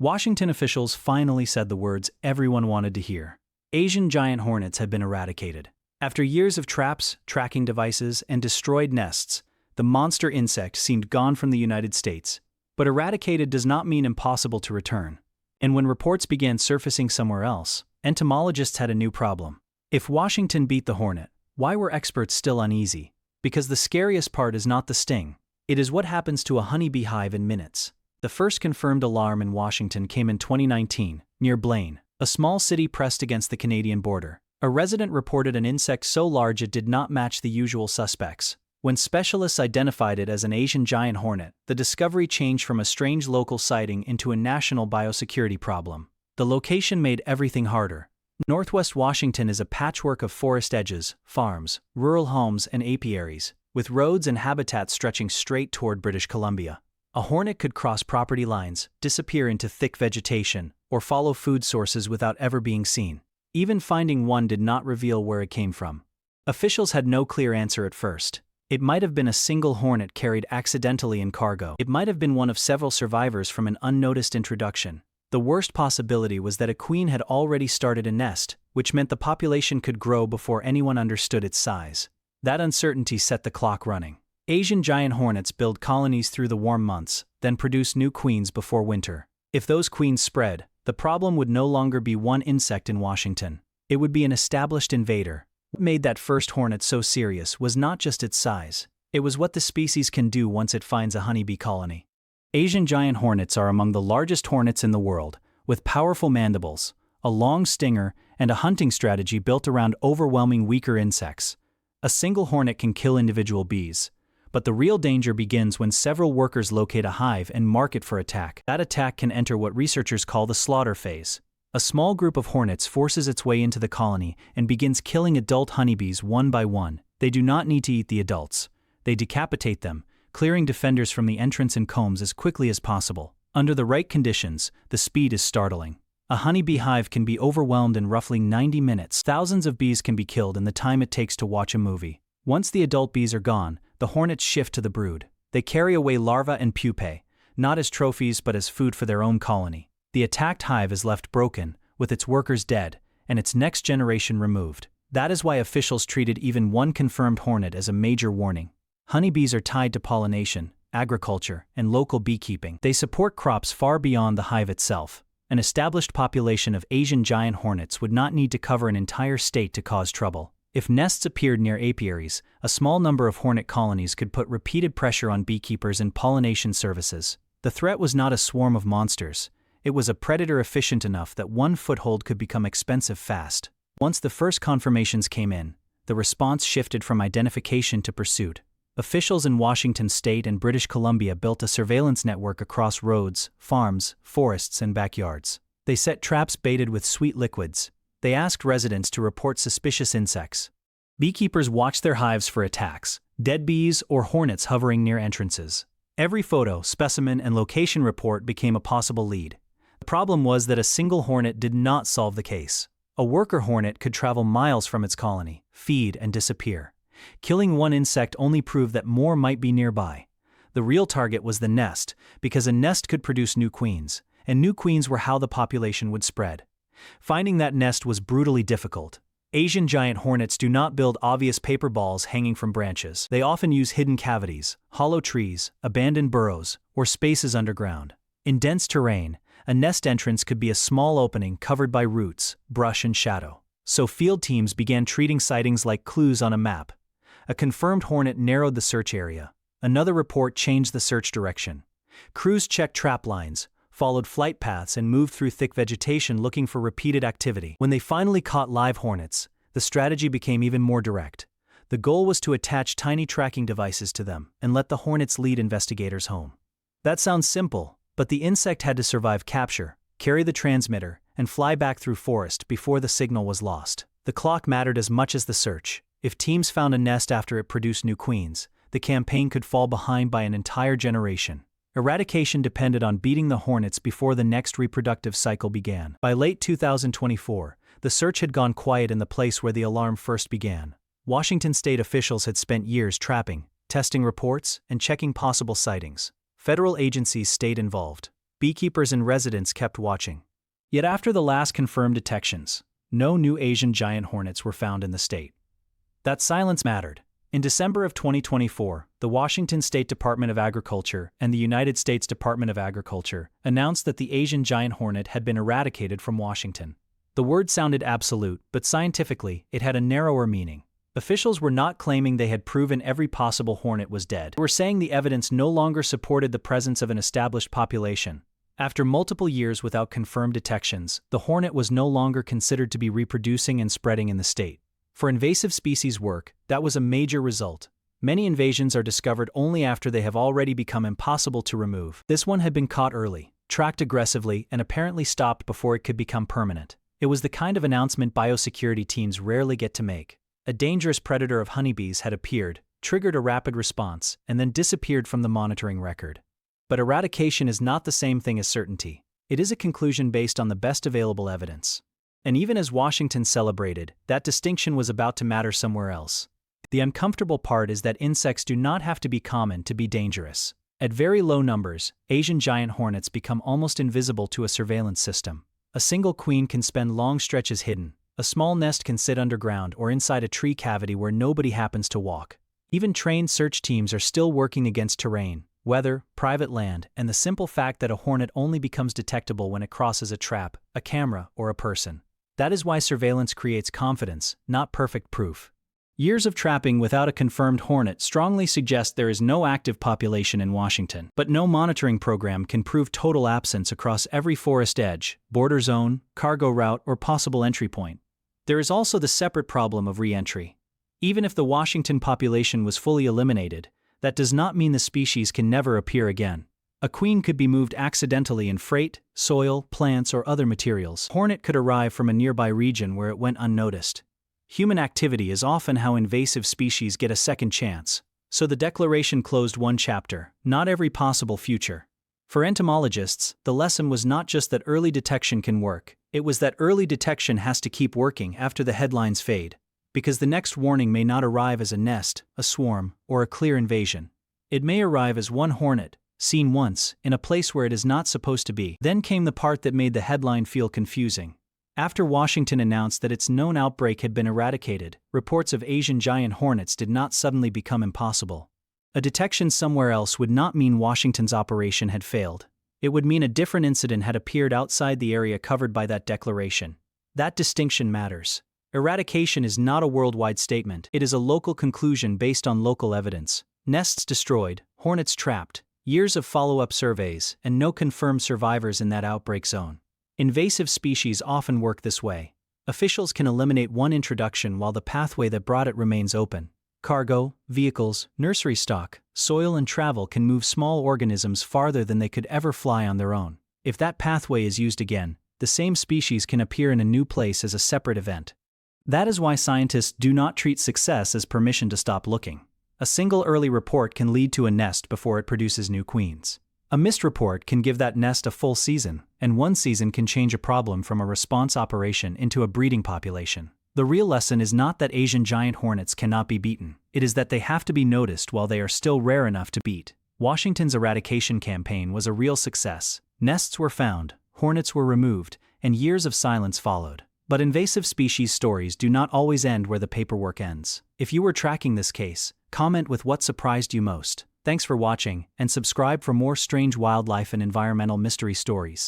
Washington officials finally said the words everyone wanted to hear. Asian giant hornets had been eradicated. After years of traps, tracking devices, and destroyed nests, the monster insect seemed gone from the United States. But eradicated does not mean impossible to return. And when reports began surfacing somewhere else, entomologists had a new problem. If Washington beat the hornet, why were experts still uneasy? Because the scariest part is not the sting. It is what happens to a honeybee hive in minutes. The first confirmed alarm in Washington came in 2019, near Blaine, a small city pressed against the Canadian border. A resident reported an insect so large it did not match the usual suspects. When specialists identified it as an Asian giant hornet, the discovery changed from a strange local sighting into a national biosecurity problem. The location made everything harder. Northwest Washington is a patchwork of forest edges, farms, rural homes, and apiaries, with roads and habitats stretching straight toward British Columbia. A hornet could cross property lines, disappear into thick vegetation, or follow food sources without ever being seen. Even finding one did not reveal where it came from. Officials had no clear answer at first. It might have been a single hornet carried accidentally in cargo. It might have been one of several survivors from an unnoticed introduction. The worst possibility was that a queen had already started a nest, which meant the population could grow before anyone understood its size. That uncertainty set the clock running. Asian giant hornets build colonies through the warm months, then produce new queens before winter. If those queens spread, the problem would no longer be one insect in Washington. It would be an established invader. What made that first hornet so serious was not just its size. It was what the species can do once it finds a honeybee colony. Asian giant hornets are among the largest hornets in the world, with powerful mandibles, a long stinger, and a hunting strategy built around overwhelming weaker insects. A single hornet can kill individual bees, but the real danger begins when several workers locate a hive and mark it for attack. That attack can enter what researchers call the slaughter phase. A small group of hornets forces its way into the colony and begins killing adult honeybees one by one. They do not need to eat the adults. They decapitate them, clearing defenders from the entrance and combs as quickly as possible. Under the right conditions, the speed is startling. A honeybee hive can be overwhelmed in roughly 90 minutes. Thousands of bees can be killed in the time it takes to watch a movie. Once the adult bees are gone, the hornets shift to the brood. They carry away larvae and pupae, not as trophies but as food for their own colony. The attacked hive is left broken, with its workers dead, and its next generation removed. That is why officials treated even one confirmed hornet as a major warning. Honeybees are tied to pollination, agriculture, and local beekeeping. They support crops far beyond the hive itself. An established population of Asian giant hornets would not need to cover an entire state to cause trouble. If nests appeared near apiaries, a small number of hornet colonies could put repeated pressure on beekeepers and pollination services. The threat was not a swarm of monsters. It was a predator efficient enough that one foothold could become expensive fast. Once the first confirmations came in, the response shifted from identification to pursuit. Officials in Washington state and British Columbia built a surveillance network across roads, farms, forests, and backyards. They set traps baited with sweet liquids. They asked residents to report suspicious insects. Beekeepers watched their hives for attacks, dead bees or hornets hovering near entrances. Every photo, specimen, and location report became a possible lead. The problem was that a single hornet did not solve the case. A worker hornet could travel miles from its colony, feed, and disappear. Killing one insect only proved that more might be nearby. The real target was the nest, because a nest could produce new queens, and new queens were how the population would spread. Finding that nest was brutally difficult. Asian giant hornets do not build obvious paper balls hanging from branches. They often use hidden cavities, hollow trees, abandoned burrows, or spaces underground. In dense terrain, a nest entrance could be a small opening covered by roots, brush, and shadow. So field teams began treating sightings like clues on a map. A confirmed hornet narrowed the search area. Another report changed the search direction. Crews checked trap lines, followed flight paths, and moved through thick vegetation looking for repeated activity. When they finally caught live hornets, the strategy became even more direct. The goal was to attach tiny tracking devices to them and let the hornets lead investigators home. That sounds simple, but the insect had to survive capture, carry the transmitter, and fly back through forest before the signal was lost. The clock mattered as much as the search. If teams found a nest after it produced new queens, the campaign could fall behind by an entire generation. Eradication depended on beating the hornets before the next reproductive cycle began. By late 2024, the search had gone quiet in the place where the alarm first began. Washington state officials had spent years trapping, testing reports, and checking possible sightings. Federal agencies stayed involved. beekeepers and residents kept watching. Yet after the last confirmed detections, no new Asian giant hornets were found in the state. That silence mattered. In December of 2024, the Washington State Department of Agriculture and the United States Department of Agriculture announced that the Asian giant hornet had been eradicated from Washington. The word sounded absolute, but scientifically, it had a narrower meaning. Officials were not claiming they had proven every possible hornet was dead. They were saying the evidence no longer supported the presence of an established population. After multiple years without confirmed detections, the hornet was no longer considered to be reproducing and spreading in the state. For invasive species work, that was a major result. Many invasions are discovered only after they have already become impossible to remove. This one had been caught early, tracked aggressively, and apparently stopped before it could become permanent. It was the kind of announcement biosecurity teams rarely get to make. A dangerous predator of honeybees had appeared, triggered a rapid response, and then disappeared from the monitoring record. But eradication is not the same thing as certainty. It is a conclusion based on the best available evidence. And even as Washington celebrated, that distinction was about to matter somewhere else. The uncomfortable part is that insects do not have to be common to be dangerous. At very low numbers, Asian giant hornets become almost invisible to a surveillance system. A single queen can spend long stretches hidden. A small nest can sit underground or inside a tree cavity where nobody happens to walk. Even trained search teams are still working against terrain, weather, private land, and the simple fact that a hornet only becomes detectable when it crosses a trap, a camera, or a person. That is why surveillance creates confidence, not perfect proof. Years of trapping without a confirmed hornet strongly suggest there is no active population in Washington. But no monitoring program can prove total absence across every forest edge, border zone, cargo route, or possible entry point. There is also the separate problem of re-entry. Even if the Washington population was fully eliminated, that does not mean the species can never appear again. A queen could be moved accidentally in freight, soil, plants, or other materials. A hornet could arrive from a nearby region where it went unnoticed. Human activity is often how invasive species get a second chance, so the declaration closed one chapter, not every possible future. For entomologists, the lesson was not just that early detection can work, it was that early detection has to keep working after the headlines fade, because the next warning may not arrive as a nest, a swarm, or a clear invasion. It may arrive as one hornet, seen once, in a place where it is not supposed to be. Then came the part that made the headline feel confusing. After Washington announced that its known outbreak had been eradicated, reports of Asian giant hornets did not suddenly become impossible. A detection somewhere else would not mean Washington's operation had failed. It would mean a different incident had appeared outside the area covered by that declaration. That distinction matters. Eradication is not a worldwide statement, it is a local conclusion based on local evidence. Nests destroyed, hornets trapped, years of follow-up surveys, and no confirmed survivors in that outbreak zone. Invasive species often work this way. Officials can eliminate one introduction while the pathway that brought it remains open. Cargo, vehicles, nursery stock, soil, and travel can move small organisms farther than they could ever fly on their own. If that pathway is used again, the same species can appear in a new place as a separate event. That is why scientists do not treat success as permission to stop looking. A single early report can lead to a nest before it produces new queens. A missed report can give that nest a full season, and one season can change a problem from a response operation into a breeding population. The real lesson is not that Asian giant hornets cannot be beaten, it is that they have to be noticed while they are still rare enough to beat. Washington's eradication campaign was a real success. Nests were found, hornets were removed, and years of silence followed. But invasive species stories do not always end where the paperwork ends. If you were tracking this case, comment with what surprised you most. Thanks for watching, and subscribe for more strange wildlife and environmental mystery stories.